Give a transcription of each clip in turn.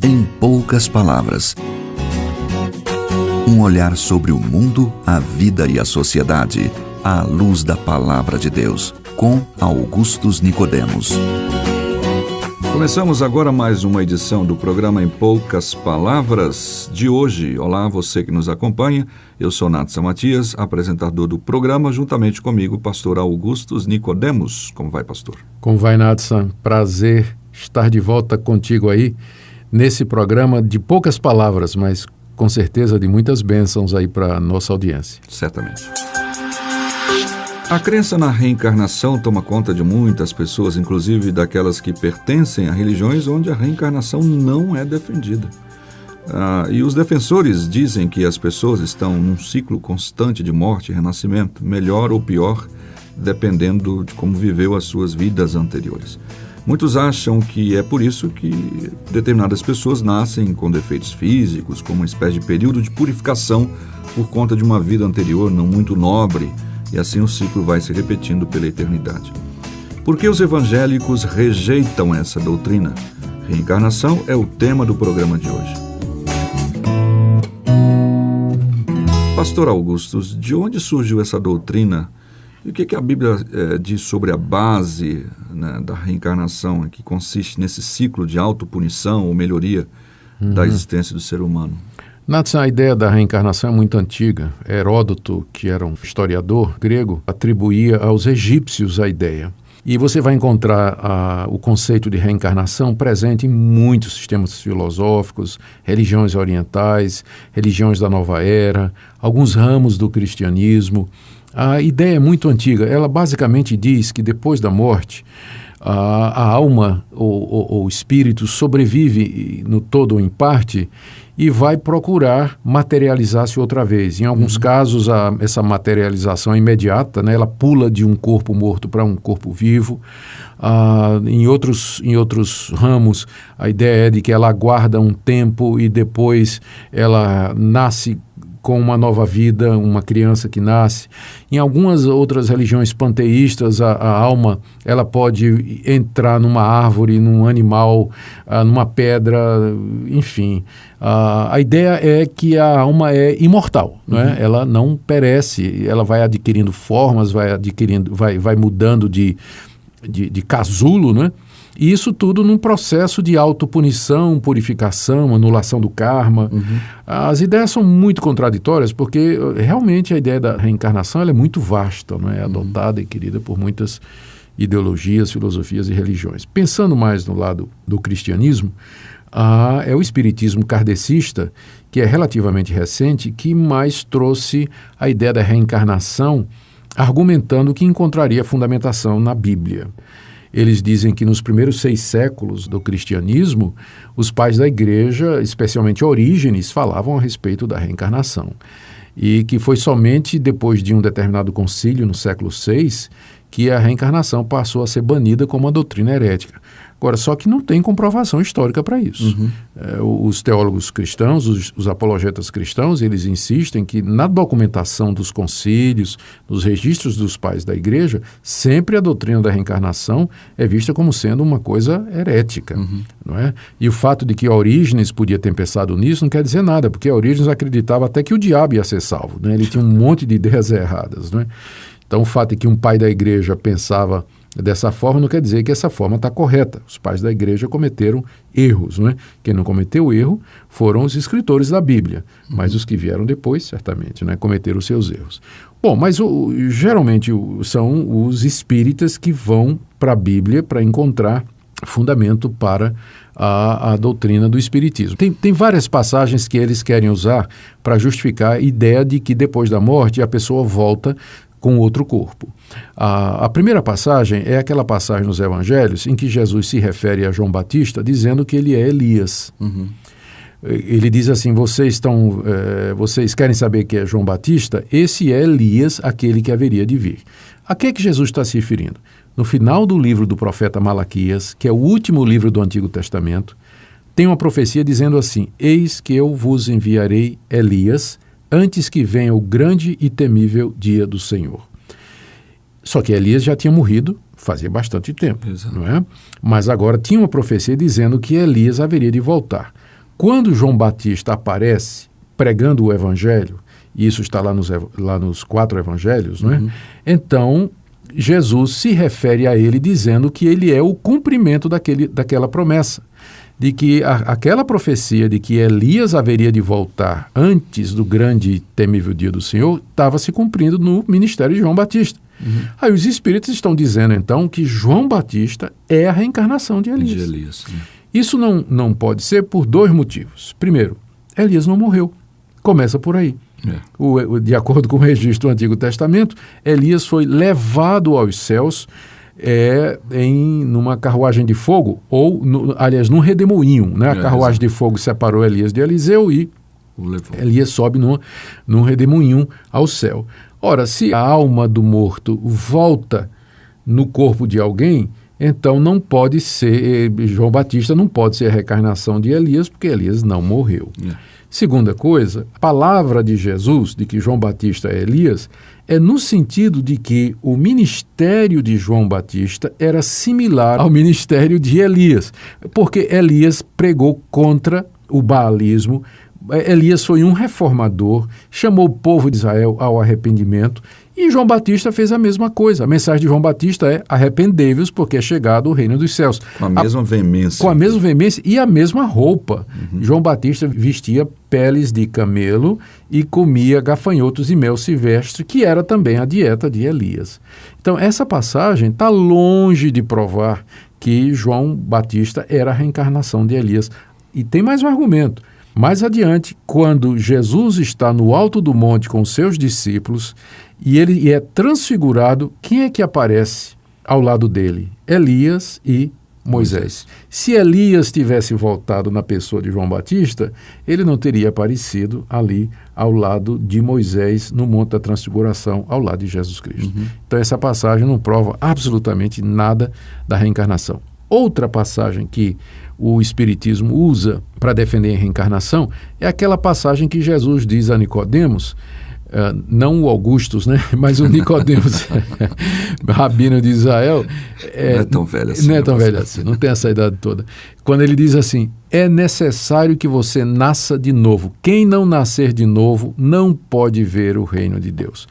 Em poucas palavras. Um olhar sobre o mundo, a vida e a sociedade, à luz da Palavra de Deus, com Augustus Nicodemos. Começamos agora mais uma edição do programa Em Poucas Palavras de hoje. Olá, você que nos acompanha. Eu sou Natsa Matias, apresentador do programa, juntamente comigo, pastor Augustus Nicodemos. Como vai, pastor? Como vai, Natsa? Prazer estar de volta contigo aí, nesse programa de poucas palavras, mas com certeza de muitas bênçãos aí para a nossa audiência. Certamente. A crença na reencarnação toma conta de muitas pessoas, inclusive daquelas que pertencem a religiões onde a reencarnação não é defendida. E os defensores dizem que as pessoas estão num ciclo constante de morte e renascimento, melhor ou pior, dependendo de como viveu as suas vidas anteriores. Muitos acham que é por isso que determinadas pessoas nascem com defeitos físicos, como uma espécie de período de purificação por conta de uma vida anterior não muito nobre, e assim o ciclo vai se repetindo pela eternidade. Por que os evangélicos rejeitam essa doutrina? Reencarnação é o tema do programa de hoje. Pastor Augustus, de onde surgiu essa doutrina? E o que a Bíblia diz sobre a base, né, da reencarnação, que consiste nesse ciclo de autopunição ou melhoria da existência do ser humano? Natsa, a ideia da reencarnação é muito antiga. Heródoto, que era um historiador grego, atribuía aos egípcios a ideia. E você vai encontrar o conceito de reencarnação presente em muitos sistemas filosóficos, religiões orientais, religiões da Nova Era, alguns ramos do cristianismo. A ideia é muito antiga. Ela basicamente diz que depois da morte, a alma ou o espírito sobrevive no todo ou em parte e vai procurar materializar-se outra vez. Em alguns casos, essa materialização é imediata, né? Ela pula de um corpo morto para um corpo vivo. Em outros ramos, a ideia é de que ela aguarda um tempo e depois ela nasce com uma nova vida, uma criança que nasce. Em algumas outras religiões panteístas, a alma ela pode entrar numa árvore, num animal, numa pedra, enfim. A ideia é que a alma é imortal, né? Ela não perece, ela vai adquirindo formas, vai mudando de casulo, né? E isso tudo num processo de autopunição, purificação, anulação do karma. As ideias são muito contraditórias porque realmente a ideia da reencarnação ela é muito vasta, não é? Adotada e querida por muitas ideologias, filosofias e religiões. Pensando mais no lado do cristianismo, é o espiritismo kardecista, que é relativamente recente, que mais trouxe a ideia da reencarnação, argumentando que encontraria fundamentação na Bíblia. Eles dizem que nos primeiros 6 séculos do cristianismo, os pais da igreja, especialmente Orígenes, falavam a respeito da reencarnação. E que foi somente depois de um determinado concílio, no século VI, que a reencarnação passou a ser banida como uma doutrina herética. Agora, só que não tem comprovação histórica para isso. Os teólogos cristãos, os apologetas cristãos, eles insistem que na documentação dos concílios, nos registros dos pais da igreja, sempre a doutrina da reencarnação é vista como sendo uma coisa herética. Não é? E o fato de que Orígenes podia ter pensado nisso não quer dizer nada, porque Orígenes acreditava até que o diabo ia ser salvo, né? Ele tinha um monte de ideias erradas. Não é? Então, o fato de que um pai da igreja pensava dessa forma não quer dizer que essa forma está correta. Os pais da igreja cometeram erros, não é? Quem não cometeu erro foram os escritores da Bíblia, mas os que vieram depois, certamente, né, cometeram os seus erros. Bom, mas geralmente são os espíritas que vão para a Bíblia para encontrar fundamento para a doutrina do espiritismo. Tem várias passagens que eles querem usar para justificar a ideia de que depois da morte a pessoa volta com outro corpo. A primeira passagem é aquela passagem nos Evangelhos em que Jesus se refere a João Batista dizendo que ele é Elias. Ele diz assim, vocês querem saber que é João Batista? Esse é Elias, aquele que haveria de vir. A que é que Jesus está se referindo? No final do livro do profeta Malaquias, que é o último livro do Antigo Testamento, tem uma profecia dizendo assim, eis que eu vos enviarei Elias, antes que venha o grande e temível dia do Senhor. Só que Elias já tinha morrido fazia bastante tempo, não é? Mas agora tinha uma profecia dizendo que Elias haveria de voltar. quando João Batista aparece pregando o evangelho, e isso está lá nos 4 evangelhos, não é? Então, Jesus se refere a ele dizendo que ele é o cumprimento daquela promessa, de que aquela profecia de que Elias haveria de voltar antes do grande e temível dia do Senhor estava se cumprindo no ministério de João Batista. Aí os espíritos estão dizendo, então, que João Batista é a reencarnação de Elias. Isso não pode ser por 2 motivos. Primeiro, Elias não morreu. Começa por aí. De acordo com o registro do Antigo Testamento, Elias foi levado aos céus numa carruagem de fogo, ou, aliás, num redemoinho. Né? A carruagem de fogo separou Elias de Eliseu e Elias sobe num redemoinho ao céu. Ora, se a alma do morto volta no corpo de alguém, então não pode ser, João Batista não pode ser a reencarnação de Elias, porque Elias não morreu. Segunda coisa, a palavra de Jesus, de que João Batista é Elias, é no sentido de que o ministério de João Batista era similar ao ministério de Elias, porque Elias pregou contra o baalismo. Elias foi um reformador, chamou o povo de Israel ao arrependimento, e João Batista fez a mesma coisa. A mensagem de João Batista é: arrependei-vos, porque é chegado o reino dos céus. Com a mesma veemência. Com a mesma veemência e a mesma roupa. João Batista vestia peles de camelo e comia gafanhotos e mel silvestre, que era também a dieta de Elias. Então, essa passagem está longe de provar que João Batista era a reencarnação de Elias. E tem mais um argumento. Mais adiante, quando Jesus está no alto do monte com seus discípulos e ele é transfigurado, quem é que aparece ao lado dele? Elias e Moisés. Se Elias tivesse voltado na pessoa de João Batista, ele não teria aparecido ali ao lado de Moisés no Monte da Transfiguração, ao lado de Jesus Cristo. Então essa passagem não prova absolutamente nada da reencarnação. Outra passagem que o Espiritismo usa para defender a reencarnação é aquela passagem que Jesus diz a Nicodemos, não o Augustus, né? Mas o Nicodemos, rabino de Israel. Não é tão velho assim. Não é tão velho assim, não tem essa idade toda. Quando ele diz assim: é necessário que você nasça de novo. Quem não nascer de novo não pode ver o reino de Deus.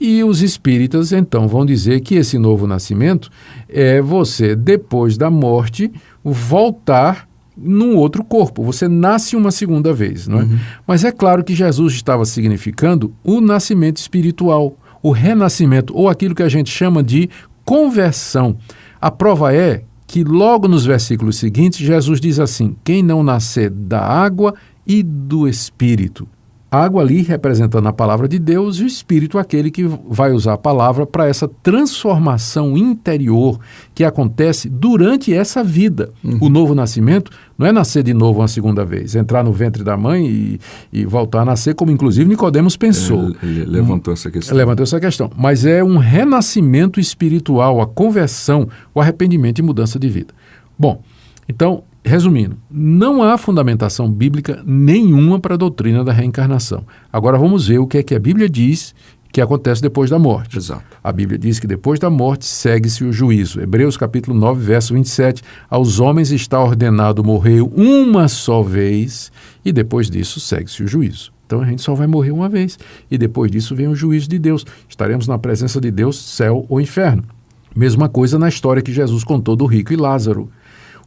E os espíritas, então, vão dizer que esse novo nascimento é você, depois da morte, voltar num outro corpo. Você nasce uma segunda vez, não é? Mas é claro que Jesus estava significando o nascimento espiritual, o renascimento, ou aquilo que a gente chama de conversão. A prova é que logo nos versículos seguintes, Jesus diz assim: quem não nascer da água e do Espírito. A água ali representando a palavra de Deus e o Espírito aquele que vai usar a palavra para essa transformação interior que acontece durante essa vida. O novo nascimento não é nascer de novo uma segunda vez, entrar no ventre da mãe e voltar a nascer, como inclusive Nicodemos pensou. Ele levantou essa questão. Levantou essa questão. Mas é um renascimento espiritual, a conversão, o arrependimento e mudança de vida. Bom, então, resumindo, não há fundamentação bíblica nenhuma para a doutrina da reencarnação. Agora vamos ver o que é que a Bíblia diz que acontece depois da morte. Exato. A Bíblia diz que depois da morte segue-se o juízo. Hebreus capítulo 9, verso 27, aos homens está ordenado morrer uma só vez e depois disso segue-se o juízo. Então a gente só vai morrer uma vez e depois disso vem o juízo de Deus. Estaremos na presença de Deus, céu ou inferno. Mesma coisa na história que Jesus contou do rico e Lázaro.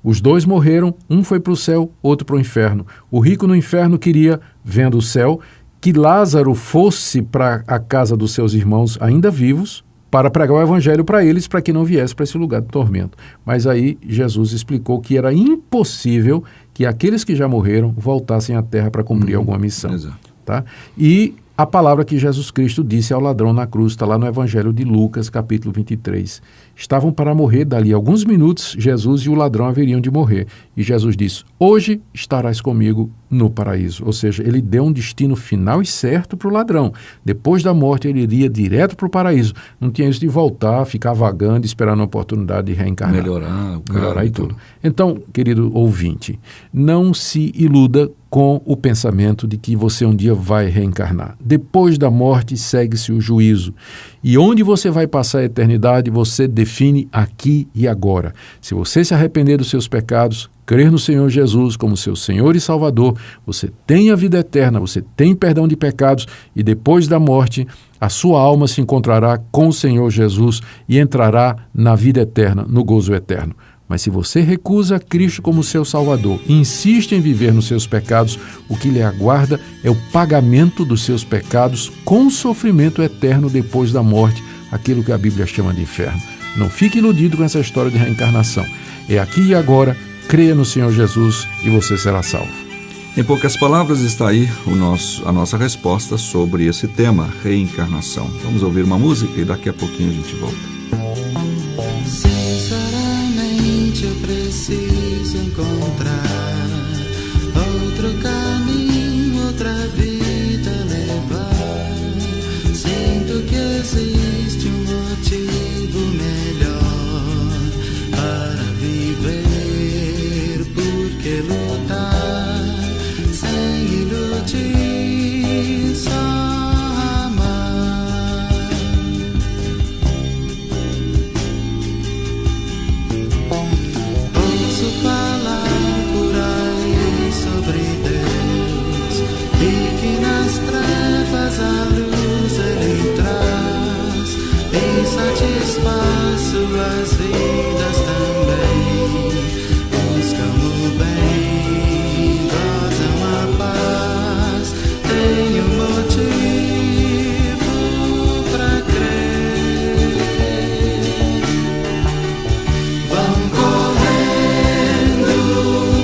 Os dois morreram, um foi para o céu, outro para o inferno. O rico no inferno queria, vendo o céu, que Lázaro fosse para a casa dos seus irmãos ainda vivos, para pregar o evangelho para eles, para que não viesse para esse lugar de tormento. Mas aí Jesus explicou que era impossível que aqueles que já morreram voltassem à terra para cumprir alguma missão. Exato. Tá? E a palavra que Jesus Cristo disse ao ladrão na cruz, está lá no Evangelho de Lucas, capítulo 23. Estavam para morrer, dali alguns minutos, Jesus e o ladrão haveriam de morrer. E Jesus disse: hoje estarás comigo no paraíso. Ou seja, ele deu um destino final e certo para o ladrão. Depois da morte, ele iria direto para o paraíso. Não tinha isso de voltar, ficar vagando, esperando a oportunidade de reencarnar. Melhorar e tudo. Então, querido ouvinte, não se iluda com o pensamento de que você um dia vai reencarnar. Depois da morte segue-se o juízo. E onde você vai passar a eternidade, você define aqui e agora. Se você se arrepender dos seus pecados, crer no Senhor Jesus como seu Senhor e Salvador, você tem a vida eterna, você tem perdão de pecados e depois da morte, a sua alma se encontrará com o Senhor Jesus e entrará na vida eterna, no gozo eterno. Mas se você recusa Cristo como seu Salvador e insiste em viver nos seus pecados, o que lhe aguarda é o pagamento dos seus pecados com sofrimento eterno depois da morte, aquilo que a Bíblia chama de inferno. Não fique iludido com essa história de reencarnação. É aqui e agora, creia no Senhor Jesus e você será salvo. Em poucas palavras está aí a nossa resposta sobre esse tema, reencarnação. Vamos ouvir uma música e daqui a pouquinho a gente volta. Eu preciso encontrar outro caminho, outra vida levar. Sinto que existe um motivo melhor para viver. Por que lutar sem iludir, só amar? Falar por aí sobre Deus e que nas trevas a luz Ele traz e satisfaz suas vidas também. Buscam o bem, gozam a paz, têm um motivo pra crer. Vão correndo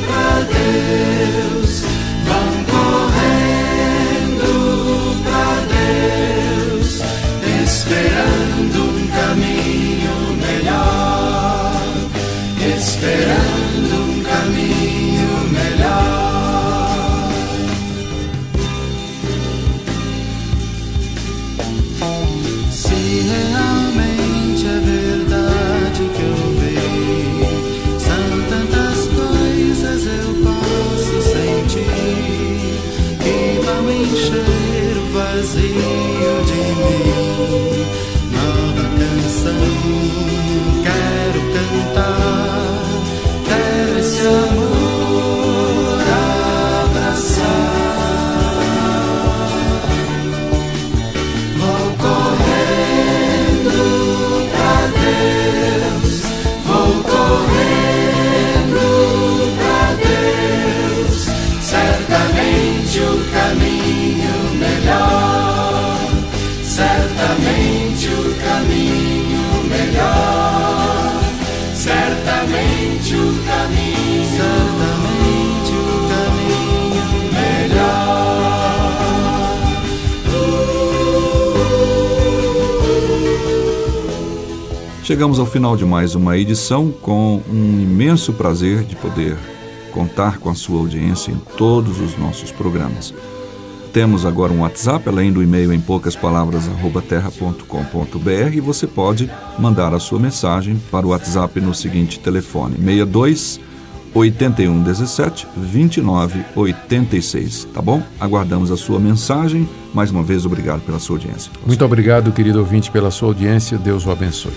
pra Deus, vão correndo pra Deus, esperando um caminho melhor, esperando um caminho melhor. Se realmente é verdade que eu vi, são tantas coisas eu posso sentir que vão encher o vazio de mim. Nova canção quero cantar, quero esse amor abraçar. Vou correndo pra Deus, vou correndo pra Deus, certamente o caminho melhor, certamente o caminho melhor, certamente o caminho, certamente o caminho melhor. Chegamos ao final de mais uma edição com um imenso prazer de poder contar com a sua audiência em todos os nossos programas. Temos agora um WhatsApp, além do e-mail em poucaspalavras@terra.com.br, e você pode mandar a sua mensagem para o WhatsApp no seguinte telefone: 62 81 17 29 86, tá bom? Aguardamos a sua mensagem. Mais uma vez, obrigado pela sua audiência. Muito obrigado, querido ouvinte, pela sua audiência. Deus o abençoe.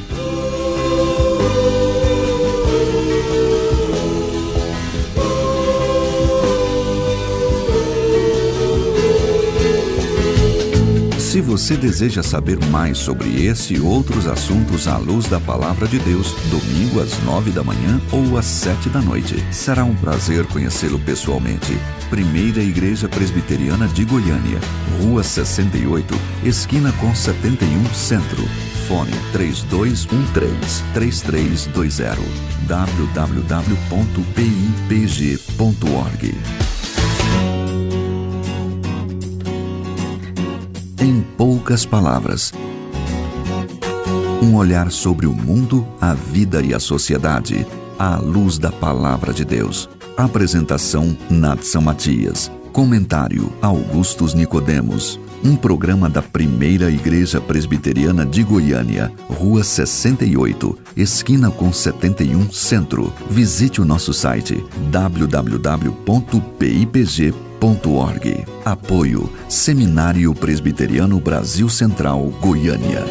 Se você deseja saber mais sobre esse e outros assuntos à luz da Palavra de Deus, domingo às 9 da manhã ou às 7 da noite. Será um prazer conhecê-lo pessoalmente. Primeira Igreja Presbiteriana de Goiânia, Rua 68, esquina com 71 Centro. Fone 3213-3320. www.pipg.org. Em poucas palavras, um olhar sobre o mundo, a vida e a sociedade, à luz da Palavra de Deus. Apresentação: Nadson Matias. Comentário: Augustus Nicodemos. Um programa da Primeira Igreja Presbiteriana de Goiânia, Rua 68, esquina com 71 Centro. Visite o nosso site www.pipg.org. Apoio Seminário Presbiteriano Brasil Central, Goiânia.